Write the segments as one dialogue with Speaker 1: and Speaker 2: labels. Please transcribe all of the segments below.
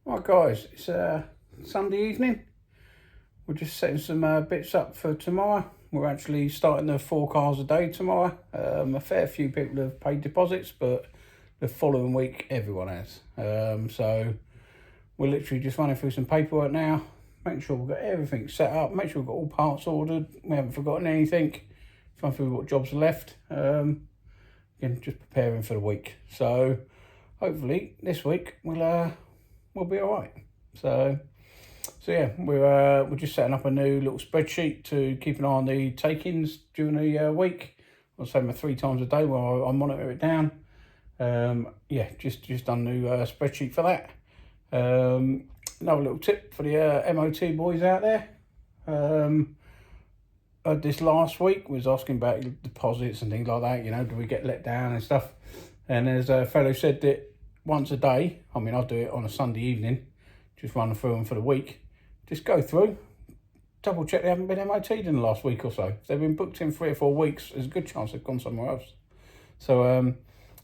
Speaker 1: Right guys, it's Sunday evening. We're just setting some bits up for tomorrow. We're actually starting the 4 cars a day tomorrow. A fair few people have paid deposits, but the following week everyone has. So we're literally just running through some paperwork now, making sure we've got everything set up, make sure we've got all parts ordered, we haven't forgotten anything, trying through what jobs are left. Again, just preparing for the week. So hopefully this week we'll be all right. So yeah, we're just setting up a new little spreadsheet to keep an eye on the take-ins during the week. I'll say 3 times a day where I monitor it down. Yeah, just done a new spreadsheet for that. Another little tip for the MOT boys out there. This last week was asking about deposits and things like that. You know, do we get let down and stuff? And there's a fellow said that once a day, I mean, I'll do it on a Sunday evening, just run through them for the week. Just go through, double check they haven't been MOT'd in the last week or so. If they've been booked in 3 or 4 weeks, there's a good chance they've gone somewhere else. So,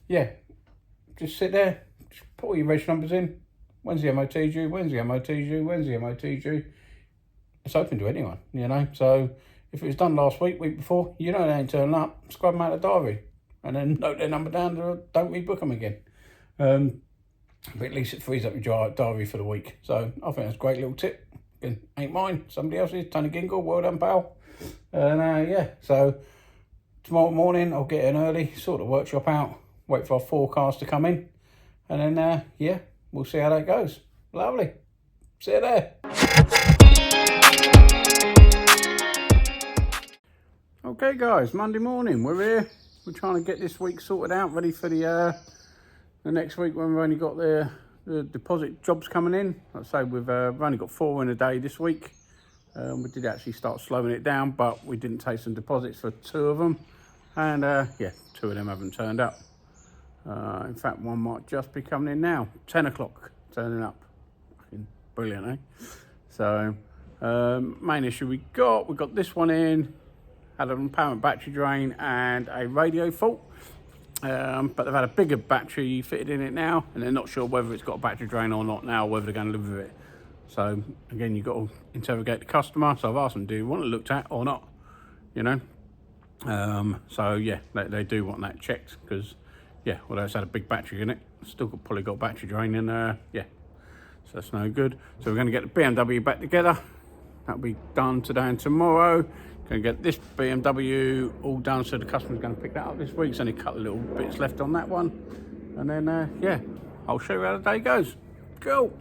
Speaker 1: yeah, just sit there, just put all your reg numbers in. When's the MOT due? When's the MOT due? When's the MOT due? It's open to anyone, you know. So if it was done last week before, you know they ain't turning up, scrub them out of the diary. And then note their number down, don't rebook them again. But at least it frees up your diary for the week. So I think that's a great little tip. Again, ain't mine, somebody else's. Tony Gingle, well done, pal. And yeah, so tomorrow morning I'll get in early, sort the workshop out, wait for our 4 cars to come in, and then yeah, we'll see how that goes. Lovely. See you there. Okay guys, Monday morning, we're here. We're trying to get this week sorted out, ready for the next week when we've only got the deposit jobs coming in. Like I say, we've only got 4 in a day this week. We did actually start slowing it down, but we didn't take some deposits for 2 of them. And yeah, 2 of them haven't turned up. In fact, one might just be coming in now. 10 o'clock turning up. Fucking brilliant, eh? So, main issue we've got this one in. Had an apparent battery drain and a radio fault. But they've had a bigger battery fitted in it now, and they're not sure whether it's got a battery drain or not now, or whether they're going to live with it. So again, you've got to interrogate the customer. So I've asked them, do you want it looked at or not? You know. So yeah, they do want that checked, because yeah, although it's had a big battery in it, still probably got a battery drain, and yeah, so that's no good. So we're going to get the BMW back together. That'll be done today and tomorrow. Going to get this BMW all done, so the customer's going to pick that up this week. There's only a couple of little bits left on that one. And then, yeah, I'll show you how the day goes. Cool.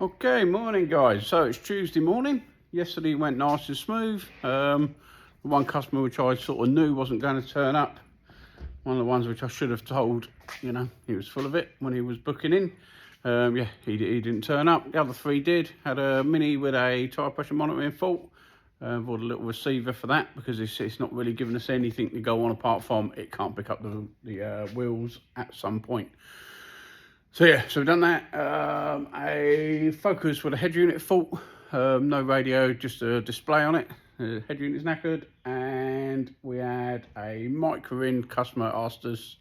Speaker 1: Okay, morning, guys. So it's Tuesday morning. Yesterday went nice and smooth. One customer which I sort of knew wasn't going to turn up. One of the ones which I should have told, you know, he was full of it when he was booking in. Yeah, he didn't turn up. The other 3 did. Had a Mini with a tyre pressure monitoring fault. Bought a little receiver for that, because it's not really giving us anything to go on apart from it can't pick up the wheels at some point. So yeah, so we've done that. A Focus with a head unit fault. No radio, just a display on it. The head unit is knackered. And we had a Microin customer asked us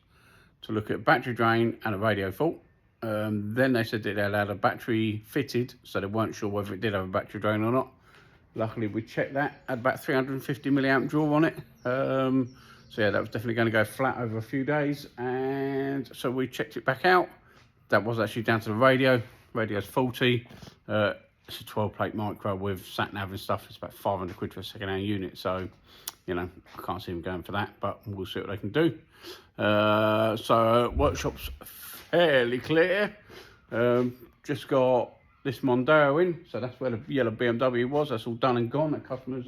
Speaker 1: to look at battery drain and a radio fault. Then they said that they had a battery fitted, so they weren't sure whether it did have a battery drain or not. Luckily, we checked that, had about 350 milliamp draw on it. So yeah, that was definitely going to go flat over a few days. And so we checked it back out. That was actually down to the radio. Radio's faulty. It's a 12-plate micro with sat-nav and stuff. It's about 500 quid for a second-hand unit. So, you know, I can't see them going for that, but we'll see what they can do. So workshop's fairly clear. Just got this Mondeo in, so that's where the yellow BMW was. That's all done and gone. The customer's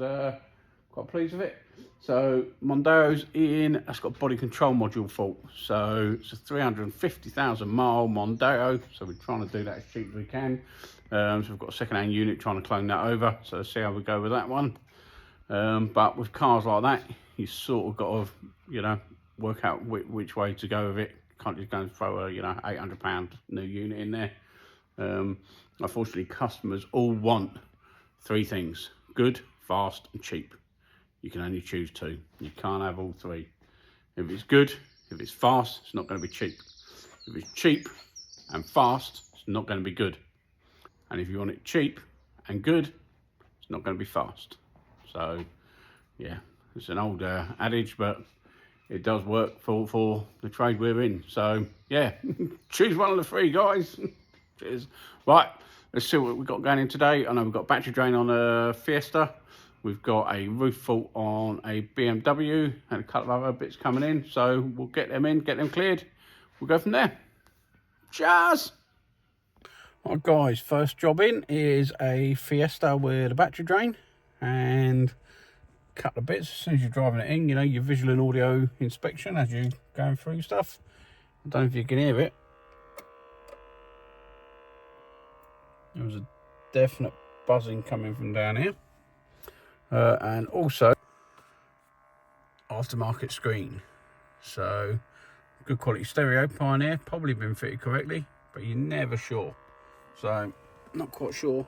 Speaker 1: quite pleased with it. So Mondeo's in. That's got a body control module fault. So it's a 350,000 mile Mondeo. So we're trying to do that as cheap as we can. So we've got a second-hand unit trying to clone that over. So let's see how we go with that one. But with cars like that, you sort of got to, you know, work out which way to go with it. Can't just go and throw a, you know, £800 new unit in there. Unfortunately, customers all want 3 things: good, fast and cheap. You can only choose 2. You can't have all 3. If it's good, if it's fast, it's not going to be cheap. If it's cheap and fast, it's It's not going to be good. And if you want it cheap and good, it's not going to be fast. So yeah, it's an old adage, but it does work for the trade we're in. So yeah, choose one of the three, guys. Cheers. Right, let's see what we've got going in today. I know we've got battery drain on a Fiesta. We've got a roof fault on a BMW and a couple of other bits coming in. So we'll get them in, get them cleared. We'll go from there. Cheers. Right, guys, first job in is a Fiesta with a battery drain and a couple of bits. As soon as you're driving it in, you know, your visual and audio inspection as you're going through stuff. I don't know if you can hear it. There was a definite buzzing coming from down here. And also aftermarket screen. So good quality stereo, Pioneer, probably been fitted correctly, but you're never sure. So not quite sure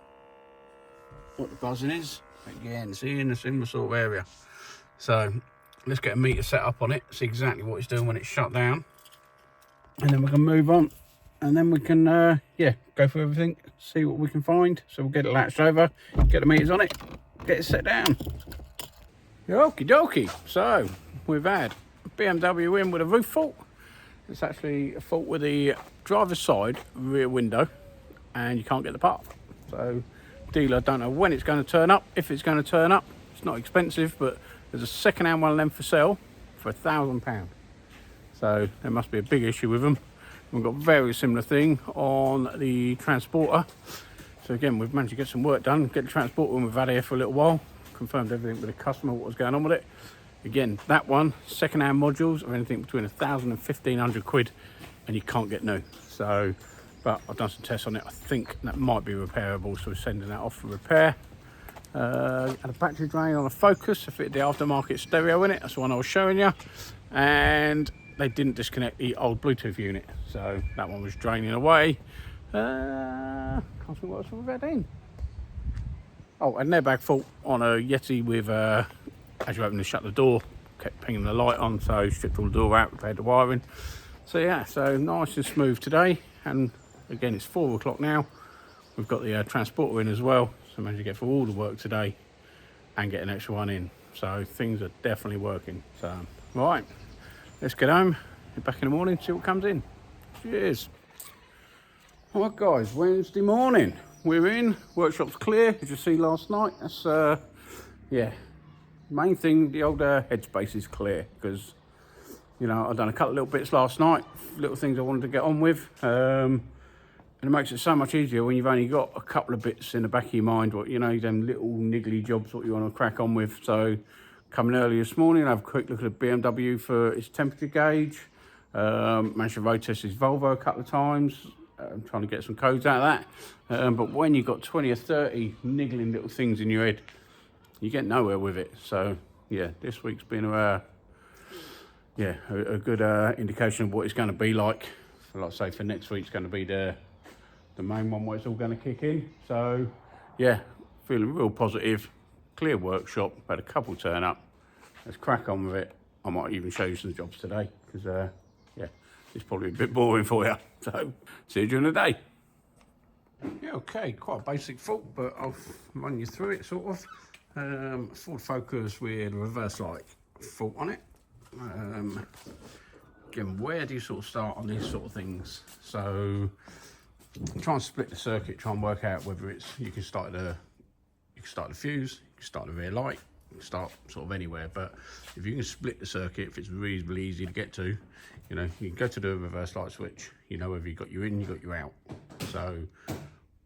Speaker 1: what the buzzing is. Again, see, in a similar sort of area. So let's get a meter set up on it, see exactly what it's doing when it's shut down, and then we can move on, and then we can yeah, go through everything, see what we can find. So we'll get it latched over, get the meters on it, get it set down. Okie dokie. So we've had BMW in with a roof fault. It's actually a fault with the driver's side rear window, and you can't get the part. So dealer don't know when it's going to turn up, if it's going to turn up. It's not expensive, but there's a second-hand one of them for sale for £1,000. So there must be a big issue with them. We've got a very similar thing on the transporter. So again, we've managed to get some work done, get the transporter when we've had here for a little while, confirmed everything with the customer, what was going on with it. Again, that one, second-hand modules are anything between 1,000 and 1,500 quid, and you can't get new. So, but I've done some tests on it. I think that might be repairable, so we're sending that off for repair. Had a battery drain on a Focus. I fitted the aftermarket stereo in it. That's the one I was showing you. And they didn't disconnect the old Bluetooth unit, so that one was draining away. Can't think what else we've had in. Oh, an airbag fault on a Yeti with, as you open and shut the door, kept pinging the light on, so stripped all the door out, repaired the wiring. So yeah, so nice and smooth today. And again, it's 4 o'clock now. We've got the transporter in as well, so managed to get through all the work today and get an extra one in. So things are definitely working. So right, let's get home, get back in the morning, see what comes in. Cheers. All right, guys, Wednesday morning. We're in, workshop's clear, as you see last night. That's, yeah, main thing, the old headspace is clear, because, you know, I've done a couple of little bits last night, little things I wanted to get on with. And it makes it so much easier when you've only got a couple of bits in the back of your mind, what, you know, them little niggly jobs, what you want to crack on with. So coming early this morning, I have a quick look at the BMW for its temperature gauge. Managed to road test his Volvo a couple of times. I'm trying to get some codes out of that. But when you've got 20 or 30 niggling little things in your head, you get nowhere with it. So yeah, this week's been a good indication of what it's going to be like. Like I say, for next week's going to be the main one where it's all going to kick in. So yeah, feeling real positive. Clear workshop, had a couple turn up. Let's crack on with it. I might even show you some jobs today, because yeah, it's probably a bit boring for you. So see you during the day. Yeah, okay, quite a basic fault, but I'll run you through it sort of. Ford Focus with a reverse light fault on it. Again, where do you sort of start on these sort of things? So try and split the circuit, try and work out whether it's, you can start the fuse, you can start the rear light, you can start sort of anywhere. But if you can split the circuit, if it's reasonably easy to get to, you know, you can go to the reverse light switch, you know whether you got you in, you got you out. So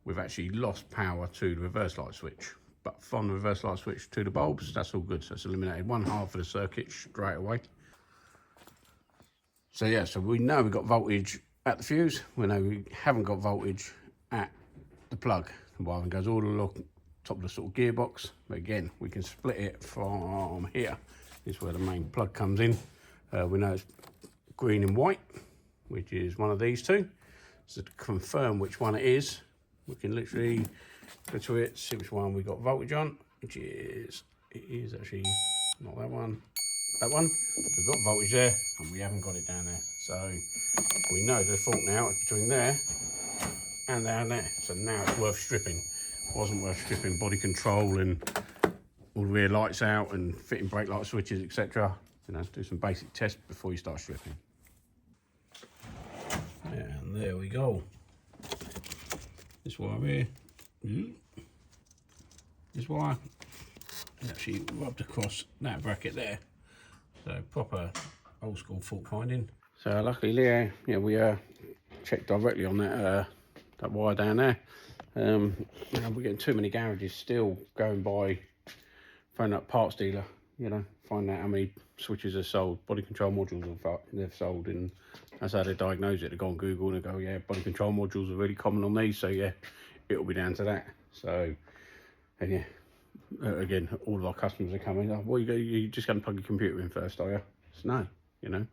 Speaker 1: we've actually lost power to the reverse light switch, but from the reverse light switch to the bulbs, that's all good. So it's eliminated one half of the circuit straight away. So yeah, so we know we've got voltage at the fuse, we know we haven't got voltage at the plug. The wiring goes all the way up top of the sort of gearbox, but again, we can split it from here. This is where the main plug comes in. We know it's green and white, which is one of these two. So to confirm which one it is, we can literally go to it, see which one we got voltage on, which is, it is actually not that one, that one. We've got voltage there, and we haven't got it down there. So we know the fault now is between there and down there. So now it's worth stripping. Wasn't worth stripping body control and all the rear lights out and fitting brake light switches, etc. You know, do some basic tests before you start stripping. And there we go. This wire here, this wire is actually rubbed across that bracket there. So proper old school fault finding. So luckily, yeah, we checked directly on that that wire down there. You know, we're getting too many garages still going by, phoning up parts dealer, you know, finding out how many switches are sold, body control modules they've sold, and that's how they diagnose it. They go on Google and they go, yeah, body control modules are really common on these, so yeah, it'll be down to that. So, and yeah, again, all of our customers are coming, oh, well, you just going to plug your computer in first, are you? So no, you know.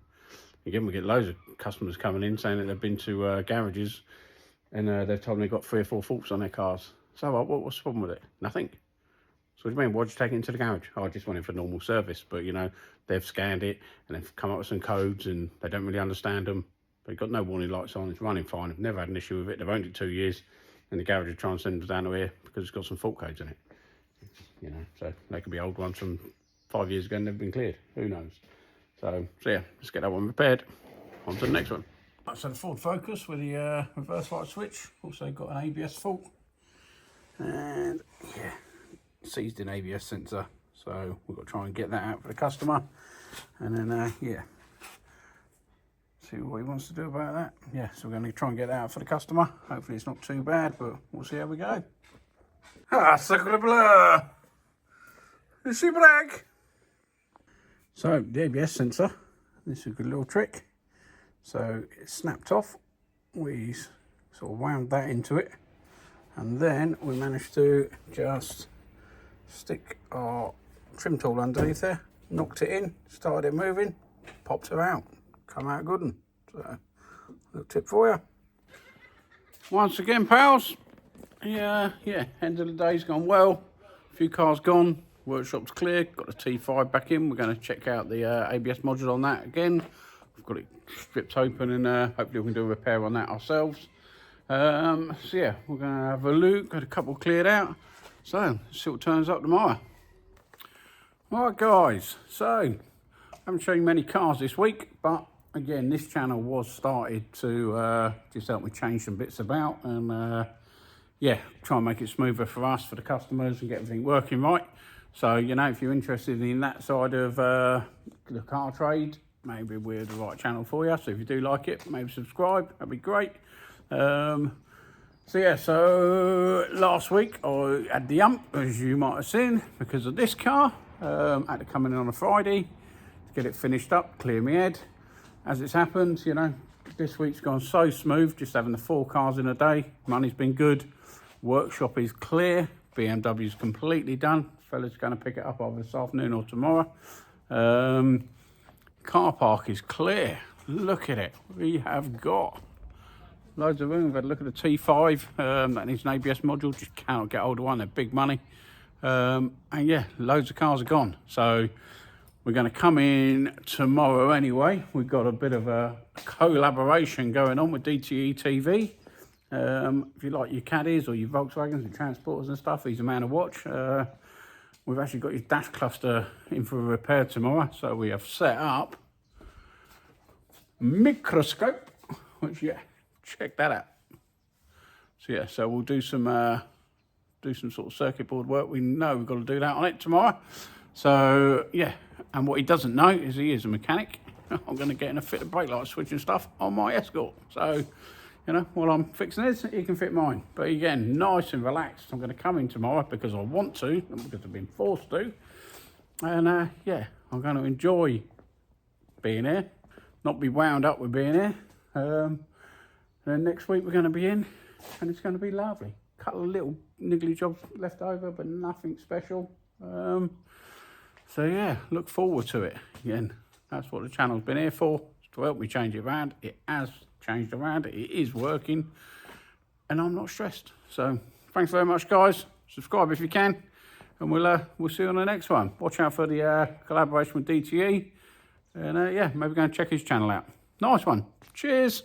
Speaker 1: Again, we get loads of customers coming in saying that they've been to garages and they've told them they've got 3 or 4 faults on their cars. So what's the problem with it? Nothing. So what do you mean, why'd you take it into the garage? Oh, I just went in for normal service. But, you know, they've scanned it and they've come up with some codes and they don't really understand them. They've got no warning lights on, it's running fine. I've never had an issue with it. They've owned it 2 years and the garage is trying to send them down to here because it's got some fault codes in it. You know, so they could be old ones from 5 years ago and never been cleared. Who knows? So yeah, let's get that one repaired. On to the next one. Right, so the Ford Focus with the reverse light switch, also got an ABS fault. And yeah, seized an ABS sensor. So we've got to try and get that out for the customer. And then, yeah, see what he wants to do about that. Yeah, so we're going to try and get that out for the customer. Hopefully it's not too bad, but we'll see how we go. Ah, sacre bleu! Is she black? So the ABS sensor, this is a good little trick. So it snapped off, we sort of wound that into it, and then we managed to just stick our trim tool underneath there, knocked it in, started it moving, popped it out, come out good. So, little tip for you. Once again, pals, yeah, end of the day's gone well, a few cars gone, workshop's clear, got the T5 back in. We're going to check out the ABS module on that again. We've got it stripped open and hopefully we can do a repair on that ourselves. So yeah, we're going to have a look, got a couple cleared out. So let's see what turns up tomorrow. Alright guys, so I haven't shown you many cars this week, but again, this channel was started to just help me change some bits about and yeah, try and make it smoother for us, for the customers, and get everything working right. So, you know, if you're interested in that side of the car trade, maybe we're the right channel for you. So if you do like it, maybe subscribe, that'd be great. So yeah, so last week I had the ump, as you might have seen, because of this car. Had to come in on a Friday to get it finished up, clear my head. As it's happened, you know, this week's gone so smooth, just having the 4 cars in a day. Money's been good, workshop is clear, BMW's completely done. Fella's going to pick it up either this afternoon or tomorrow. Car park is clear. Look at it. We have got loads of room. We've had a look at the T5. That needs an ABS module. Just cannot get hold of one. They're big money. And yeah, loads of cars are gone. So we're going to come in tomorrow anyway. We've got a bit of a collaboration going on with DTE TV. If you like your Caddies or your Volkswagens and transporters and stuff, he's a man to watch. We've actually got his dash cluster in for a repair tomorrow, so we have set up a microscope, which yeah, check that out. So yeah, so we'll do some sort of circuit board work. We know we've got to do that on it tomorrow. So yeah, and what he doesn't know is he is a mechanic. I'm going to get in a fit of brake light switch and stuff on my Escort. So, you know, while I'm fixing his, he can fit mine. But again, nice and relaxed. I'm going to come in tomorrow because I want to, not because I've been forced to. And yeah, I'm going to enjoy being here, not be wound up with being here. And then next week we're going to be in, and it's going to be lovely. A couple of little niggly jobs left over, but nothing special. So yeah, look forward to it. Again, that's what the channel's been here for, to help me change it around. It has changed around, it is working, and I'm not stressed. So thanks very much guys, subscribe if you can, and we'll see you on the next one. Watch out for the collaboration with DTE, and yeah, maybe go and check his channel out. Nice one, cheers.